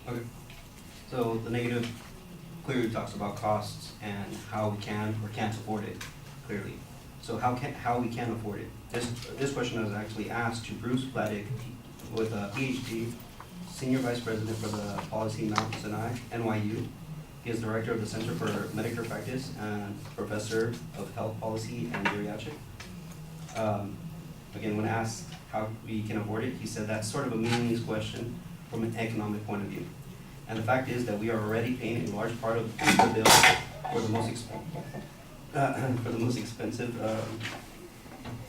Okay. So the negative clearly talks about costs and how we can or can't afford it, clearly. So how we can afford it? This question was actually asked to Bruce Vladik with a PhD, Senior Vice President for the Policy Mount Sinai, NYU. He is Director of the Center for Medicare Practice and Professor of Health Policy and Geriatric. Again, when asked how we can afford it, he said that's sort of a meaningless question from an economic point of view. And the fact is that we are already paying a large part of the bill for the most expensive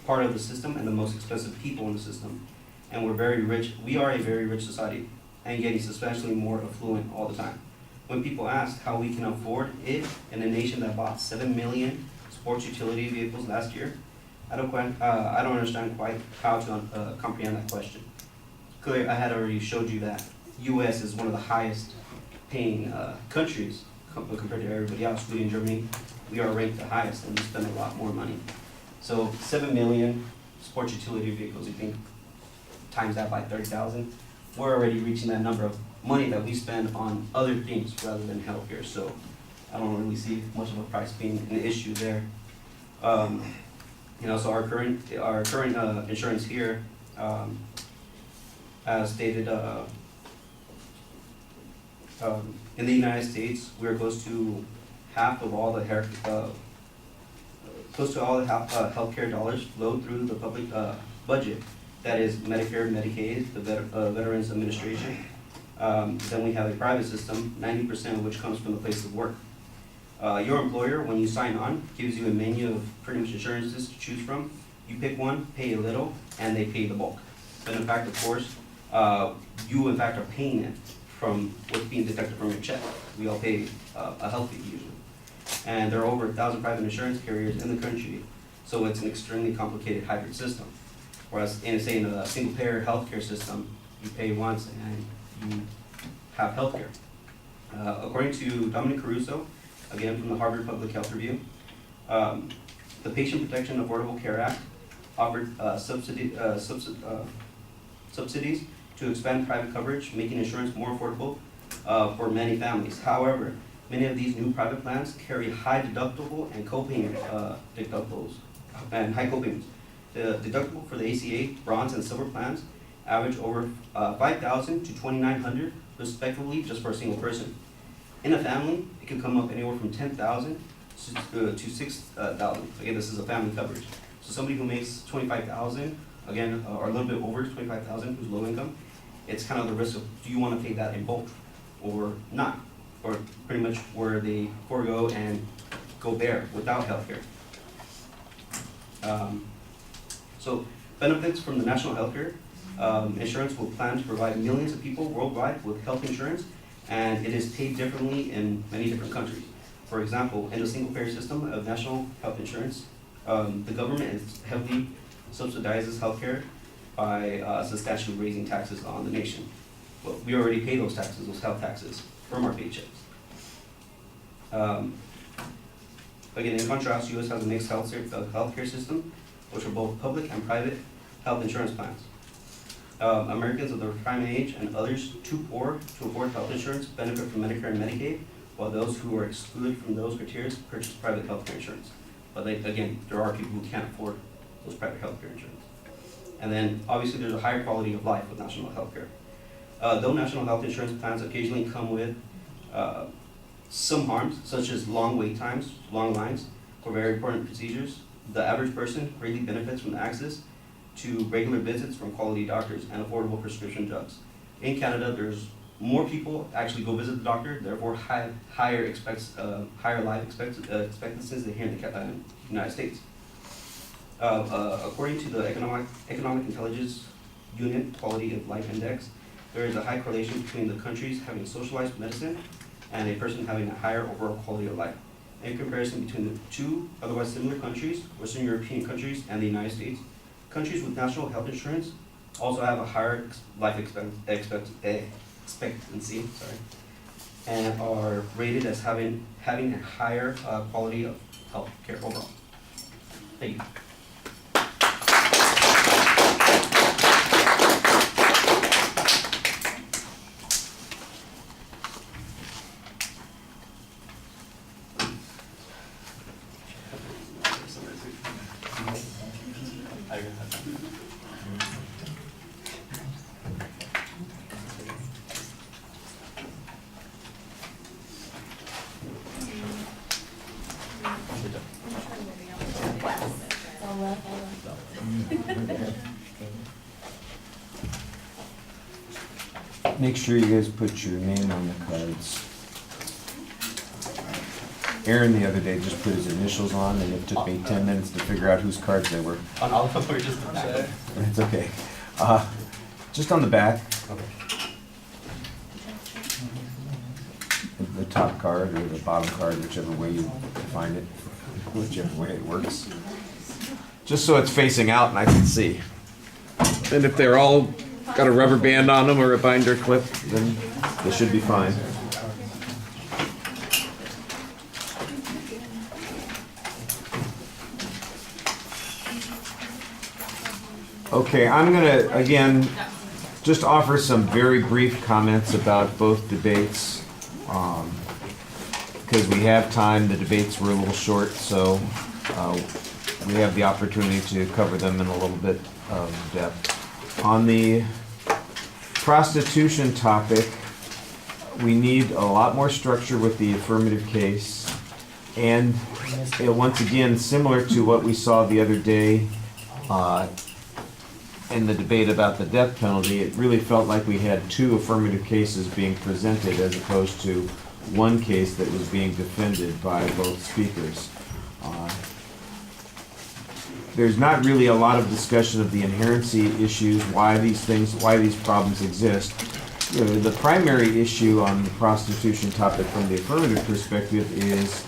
part of the system and the most expensive people in the system. And we're very rich. We are a very rich society and getting substantially more affluent all the time. When people ask how we can afford it in a nation that bought 7 million sports utility vehicles last year, I don't understand quite how to comprehend that question. Clearly, I had already showed you that U.S. is one of the highest paying countries compared to everybody else. We in Germany, we are ranked the highest and we spend a lot more money. So 7 million sports utility vehicles, you think times that by 30,000, we're already reaching that number of money that we spend on other things rather than healthcare. So I don't really see much of a price being an issue there. So our current insurance here, as stated, in the United States, we're close to half of all the healthcare dollars flow through the public budget. That is Medicare, Medicaid, the Veterans Administration. Then we have a private system, 90% of which comes from the place of work. Your employer, when you sign on, gives you a menu of pretty much insurances to choose from. You pick one, pay a little, and they pay the bulk. But in fact, of course, you in fact are paying it from what's being deducted from your check. We all pay a health fee usually. And there are over 1,000 private insurance carriers in the country, so it's an extremely complicated hybrid system. Whereas in a single payer healthcare system, you pay once and you have healthcare. According to Dominic Caruso, again from the Harvard Public Health Review, the Patient Protection Affordable Care Act offered subsidies to expand private coverage, making insurance more affordable for many families. However, many of these new private plans carry high deductible and copayment deductibles and high copayments. The deductible for the ACA, bronze, and silver plans average over $5,000 to $2,900 respectively just for a single person. In a family, it can come up anywhere from $10,000 to $6,000. Again, this is a family coverage. So somebody who makes $25,000, again, or a little bit over $25,000, who's low income, it's kind of the risk of, do you want to pay that in bulk or not? Or pretty much where they forego and go bare without healthcare. So benefits from the national healthcare insurance will plan to provide millions of people worldwide with health insurance, and it is paid differently in many different countries. For example, in the single-payer system of national health insurance, the government heavily subsidizes healthcare by substantially raising taxes on the nation. Well, we already pay those taxes, those health taxes, from our paychecks. Again, in contrast, U.S. has a mixed healthcare system, which are both public and private health insurance plans. Americans of the retirement age and others too poor to afford health insurance benefit from Medicare and Medicaid, while those who are excluded from those criteria purchase private health care insurance. But again, there are people who can't afford those private health care insurance. And then obviously there's a higher quality of life with national health care. Though national health insurance plans occasionally come with some harms, such as long wait times, long lines for very important procedures, the average person greatly benefits from the access to regular visits from quality doctors and affordable prescription drugs. In Canada, there's more people actually go visit the doctor, therefore higher life expectancies than here in the United States. According to the Economic Intelligence Unit Quality of Life Index, there is a high correlation between the countries having socialized medicine and a person having a higher overall quality of life. In comparison between the two otherwise similar countries, Western European countries and the United States, countries with national health insurance also have a higher life expectancy, and are rated as having a higher quality of health care overall. Thank you. make sure you guys put your name on the cards. Aaron the other day just put his initials on, and it took me 10 minutes to figure out whose cards they were. On all of them or just the back? It's okay. Just on the back, Okay. the top card or the bottom card, whichever way you find it, whichever way it works. Just so it's facing out and I can see. And if they're all got a rubber band on them or a binder clip, then they should be fine. Okay, I'm gonna, again, just offer some very brief comments about both debates. Because we have time, the debates were a little short, so we have the opportunity to cover them in a little bit of depth. On the prostitution topic, we need a lot more structure with the affirmative case. And once again, similar to what we saw the other day in the debate about the death penalty, it really felt like we had two affirmative cases being presented as opposed to one case that was being defended by both speakers. There's not really a lot of discussion of the inherency issues, why these problems exist. You know, the primary issue on the prostitution topic from the affirmative perspective is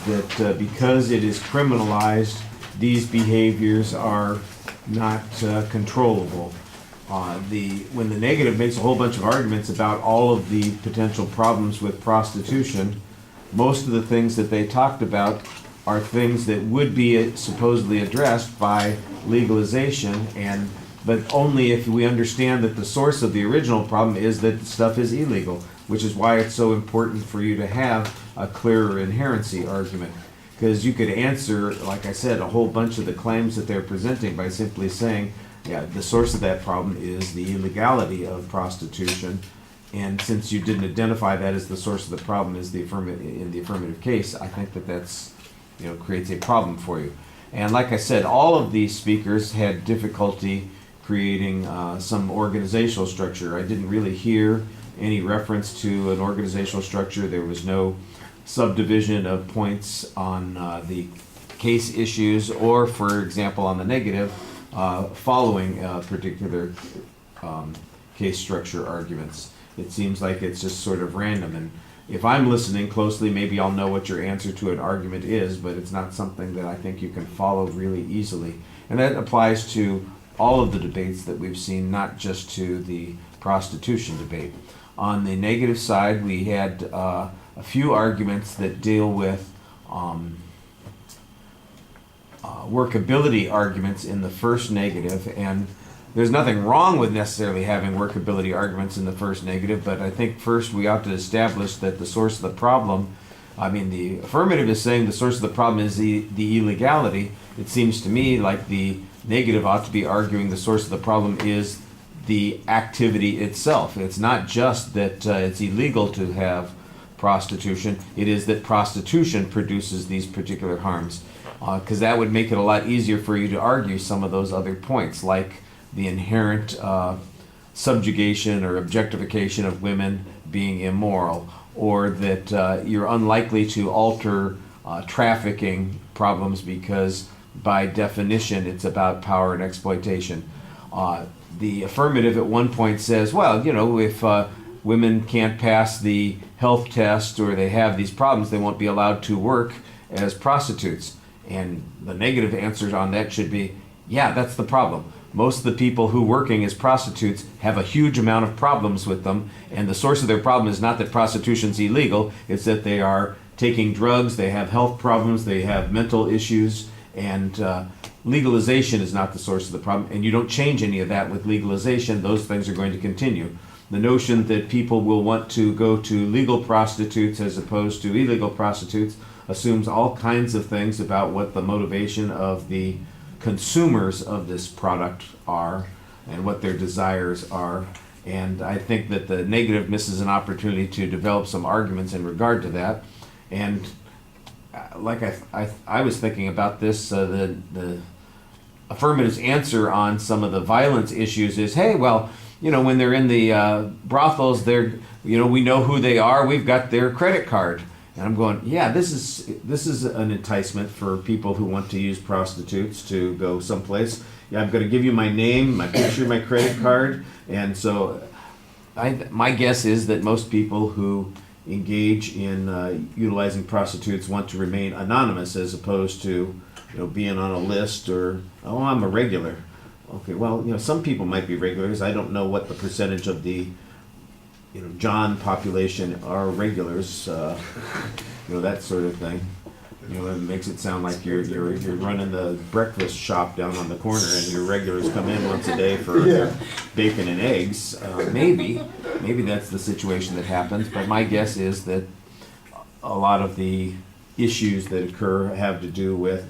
that because it is criminalized, these behaviors are not controllable. When the negative makes a whole bunch of arguments about all of the potential problems with prostitution, most of the things that they talked about are things that would be supposedly addressed by legalization, but only if we understand that the source of the original problem is that stuff is illegal, which is why it's so important for you to have a clearer inherency argument. Because you could answer, like I said, a whole bunch of the claims that they're presenting by simply saying, yeah, the source of that problem is the illegality of prostitution. And since you didn't identify that as the source of the problem in the affirmative case, I think that that's, creates a problem for you. And like I said, all of these speakers had difficulty creating some organizational structure. I didn't really hear any reference to an organizational structure. There was no subdivision of points on the case issues or, for example, on the negative, following particular case structure arguments. It seems like it's just sort of random, and if I'm listening closely, maybe I'll know what your answer to an argument is, but it's not something that I think you can follow really easily. And that applies to all of the debates that we've seen, not just to the prostitution debate. On the negative side, we had a few arguments that deal with workability arguments in the first negative, and there's nothing wrong with necessarily having workability arguments in the first negative, but I think first we ought to establish that the source of the problem, the affirmative is saying the source of the problem is the illegality. It seems to me like the negative ought to be arguing the source of the problem is the activity itself. It's not just that it's illegal to have prostitution, it is that prostitution produces these particular harms. Because that would make it a lot easier for you to argue some of those other points, like the inherent subjugation or objectification of women being immoral, or that you're unlikely to alter trafficking problems because by definition it's about power and exploitation. The affirmative at one point says, well, if women can't pass the health test or they have these problems, they won't be allowed to work as prostitutes. And the negative answer on that should be, yeah, that's the problem. Most of the people who working as prostitutes have a huge amount of problems with them, and the source of their problem is not that prostitution's illegal, it's that they are taking drugs, they have health problems, they have mental issues, and legalization is not the source of the problem, and you don't change any of that with legalization. Those things are going to continue. The notion that people will want to go to legal prostitutes as opposed to illegal prostitutes assumes all kinds of things about what the motivation of the consumers of this product are and what their desires are. And I think that the negative misses an opportunity to develop some arguments in regard to that. And like I was thinking about this, the affirmative's answer on some of the violence issues is, hey, well, when they're in the brothels, we know who they are. We've got their credit card. And I'm going, yeah, this is an enticement for people who want to use prostitutes to go someplace. Yeah, I'm going to give you my name, my picture, my credit card. And so my guess is that most people who engage in utilizing prostitutes want to remain anonymous as opposed to being on a list or, oh, I'm a regular. Okay, well, some people might be regulars. I don't know what the percentage of the John population are regulars, that sort of thing. It makes it sound like you're running the breakfast shop down on the corner and your regulars come in once a day for bacon and eggs. Maybe that's the situation that happens, but my guess is that a lot of the issues that occur have to do with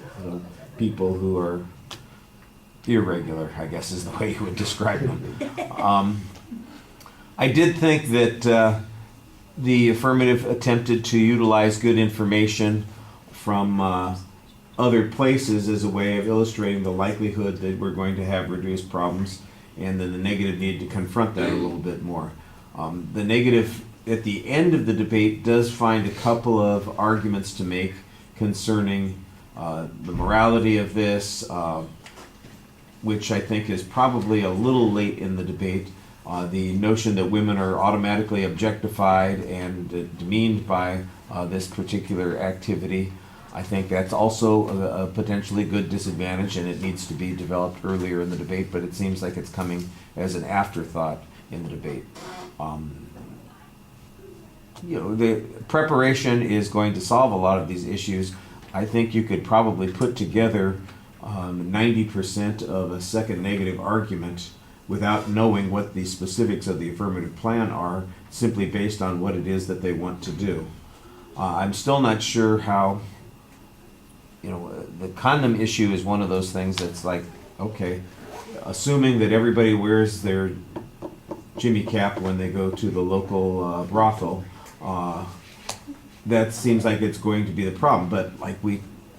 people who are irregular, I guess is the way you would describe them. I did think that the affirmative attempted to utilize good information from other places as a way of illustrating the likelihood that we're going to have reduced problems, and then the negative need to confront that a little bit more. The negative at the end of the debate does find a couple of arguments to make concerning the morality of this, which I think is probably a little late in the debate. The notion that women are automatically objectified and demeaned by this particular activity, I think that's also a potentially good disadvantage, and it needs to be developed earlier in the debate, but it seems like it's coming as an afterthought in the debate. The preparation is going to solve a lot of these issues. I think you could probably put together 90% of a second negative argument without knowing what the specifics of the affirmative plan are, simply based on what it is that they want to do. I'm still not sure how, the condom issue is one of those things that's like, okay, assuming that everybody wears their Jimmy cap when they go to the local brothel, that seems like it's going to be the problem. But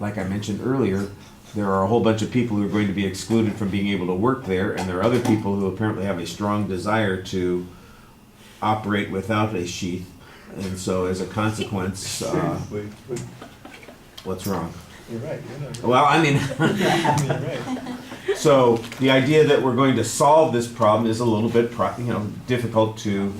like I mentioned earlier, there are a whole bunch of people who are going to be excluded from being able to work there, and there are other people who apparently have a strong desire to operate without a sheath. And so as a consequence, what's wrong? You're right. You're not right. Well, I mean, You're right. so the idea that we're going to solve this problem is a little bit, difficult to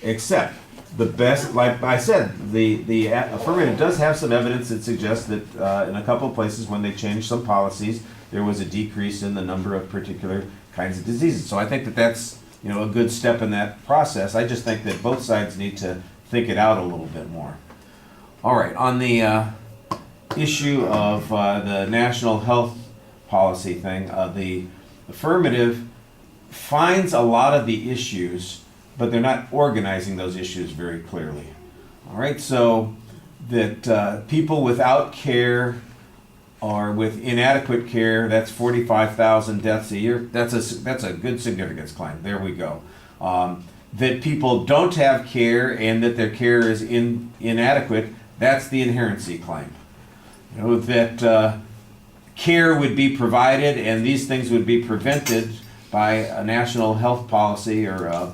accept. The best, like I said, the affirmative does have some evidence that suggests that in a couple of places when they changed some policies, there was a decrease in the number of particular kinds of diseases. So I think that that's a good step in that process. I just think that both sides need to think it out a little bit more. All right, on the issue of the national health policy thing, the affirmative finds a lot of the issues, but they're not organizing those issues very clearly. All right, so that people without care or with inadequate care, that's 45,000 deaths a year. That's a good significance claim. There we go. That people don't have care and that their care is inadequate, that's the inherency claim. That care would be provided and these things would be prevented by a national health policy or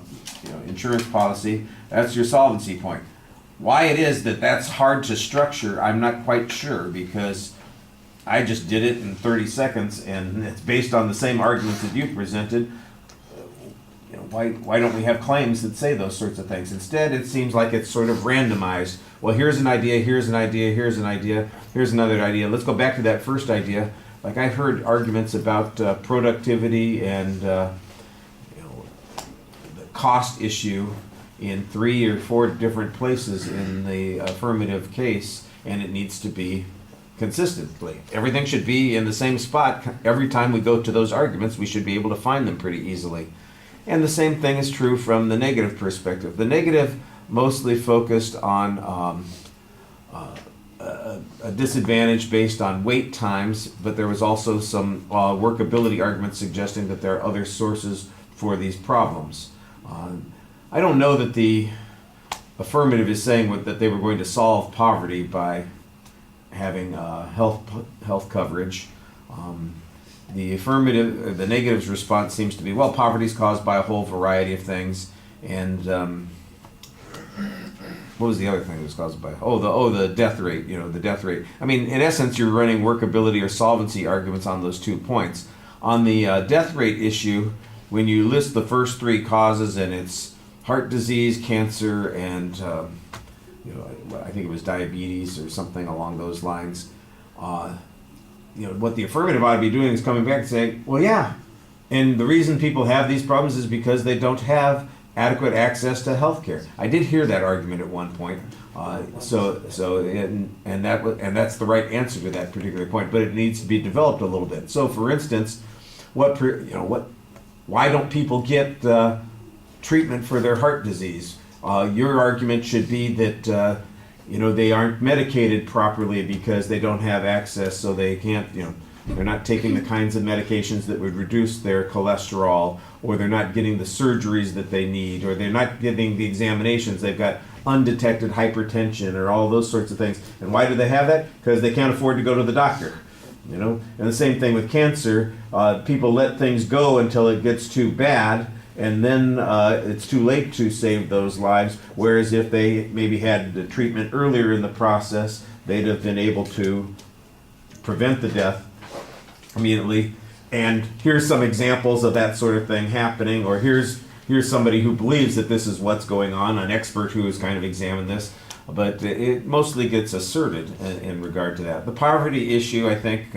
insurance policy, that's your solvency point. Why it is that that's hard to structure, I'm not quite sure, because I just did it in 30 seconds and it's based on the same arguments that you presented. Why don't we have claims that say those sorts of things? Instead, it seems like it's sort of randomized. Well, here's an idea, here's an idea, here's an idea, here's another idea. Let's go back to that first idea. Like I heard arguments about productivity and the cost issue in 3 or 4 different places in the affirmative case, and it needs to be consistently. Everything should be in the same spot. Every time we go to those arguments, we should be able to find them pretty easily. And the same thing is true from the negative perspective. The negative mostly focused on a disadvantage based on wait times, but there was also some workability arguments suggesting that there are other sources for these problems. I don't know that the affirmative is saying that they were going to solve poverty by having health coverage. the affirmative, the negative's response seems to be, well, poverty is caused by a whole variety of things, and what was the other thing that was caused by? The death rate. The death rate. I mean, in essence, you're running workability or solvency arguments on those 2 points. On the death rate issue, when you list the first 3 causes, and it's heart disease, cancer, and I think it was diabetes or something along those lines. What the affirmative ought to be doing is coming back and saying, well, yeah, and the reason people have these problems is because they don't have adequate access to health care. I did hear that argument at one point. And that's the right answer to that particular point, but it needs to be developed a little bit. So, for instance, why don't people get treatment for their heart disease? Your argument should be that they aren't medicated properly because they don't have access, so they can't, they're not taking the kinds of medications that would reduce their cholesterol, or they're not getting the surgeries that they need, or they're not getting the examinations. They've got undetected hypertension or all those sorts of things. And why do they have that? Because they can't afford to go to the doctor. And the same thing with cancer. People let things go until it gets too bad, and then it's too late to save those lives. Whereas if they maybe had the treatment earlier in the process, they'd have been able to prevent the death immediately. And here's some examples of that sort of thing happening, or here's somebody who believes that this is what's going on, an expert who has kind of examined this, but it mostly gets asserted in regard to that. The poverty issue, I think,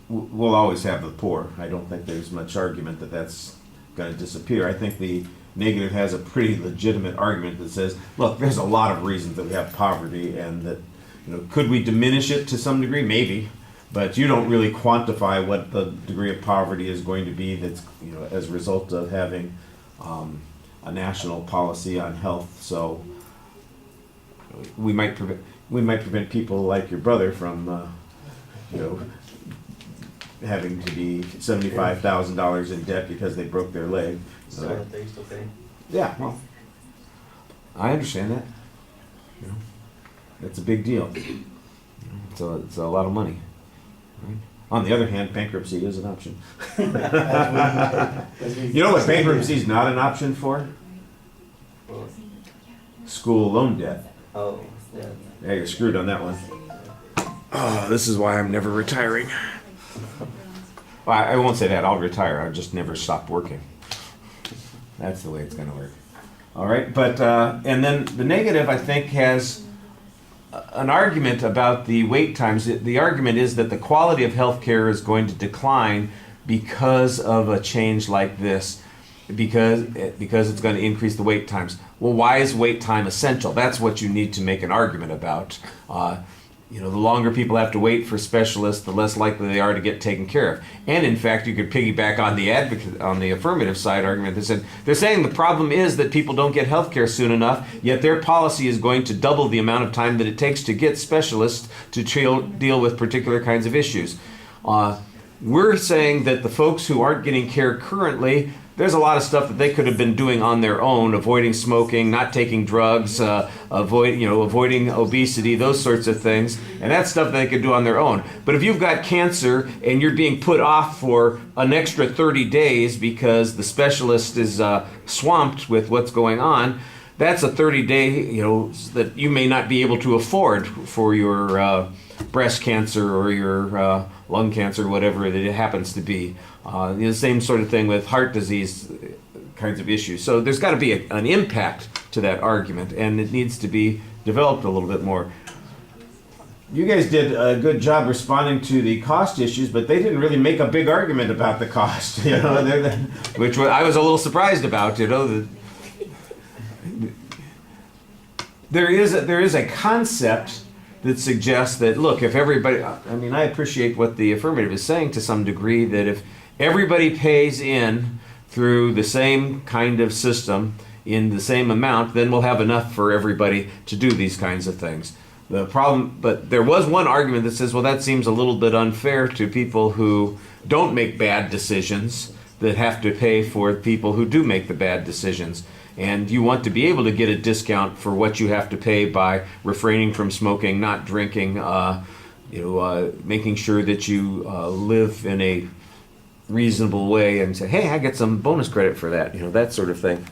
we'll always have the poor. I don't think there's much argument that that's going to disappear. I think the negative has a pretty legitimate argument that says, look, there's a lot of reasons that we have poverty, and that could we diminish it to some degree? Maybe, but you don't really quantify what the degree of poverty is going to be that's as a result of having a national policy on health. So we might prevent people like your brother from having to be $75,000 in debt because they broke their leg. So they still pay. Yeah, well, I understand that. It's a big deal. It's a lot of money. Right? On the other hand, bankruptcy is an option. You know what bankruptcy is not an option for? School loan debt. Oh, yeah. Yeah, you're screwed on that one. Oh, this is why I'm never retiring. Well, I won't say that. I'll retire. I'll just never stop working. That's the way it's going to work. All right, but and then the negative, I think, has an argument about the wait times. The argument is that the quality of health care is going to decline because of a change like this, because it's going to increase the wait times. Well, why is wait time essential? That's what you need to make an argument about. The longer people have to wait for specialists, the less likely they are to get taken care of. And in fact, you could piggyback on the affirmative side argument that said they're saying the problem is that people don't get health care soon enough, yet their policy is going to double the amount of time that it takes to get specialists to deal with particular kinds of issues. We're saying that the folks who aren't getting care currently, there's a lot of stuff that they could have been doing on their own, avoiding smoking, not taking drugs, avoiding obesity, those sorts of things. And that's stuff they could do on their own. But if you've got cancer and you're being put off for an extra 30 days because the specialist is swamped with what's going on, that's a 30-day, that you may not be able to afford for your breast cancer or your lung cancer, whatever that it happens to be. The same sort of thing with heart disease kinds of issues. So there's got to be an impact to that argument, and it needs to be developed a little bit more. You guys did a good job responding to the cost issues, but they didn't really make a big argument about the cost, which I was a little surprised about. There is a concept that suggests that, look, if everybody, I appreciate what the affirmative is saying to some degree, that if everybody pays in through the same kind of system in the same amount, then we'll have enough for everybody to do these kinds of things. The problem, but there was one argument that says, well, that seems a little bit unfair to people who don't make bad decisions, that have to pay for people who do make the bad decisions. And you want to be able to get a discount for what you have to pay by refraining from smoking, not drinking, making sure that you live in a reasonable way and say, hey, I get some bonus credit for that, that sort of thing.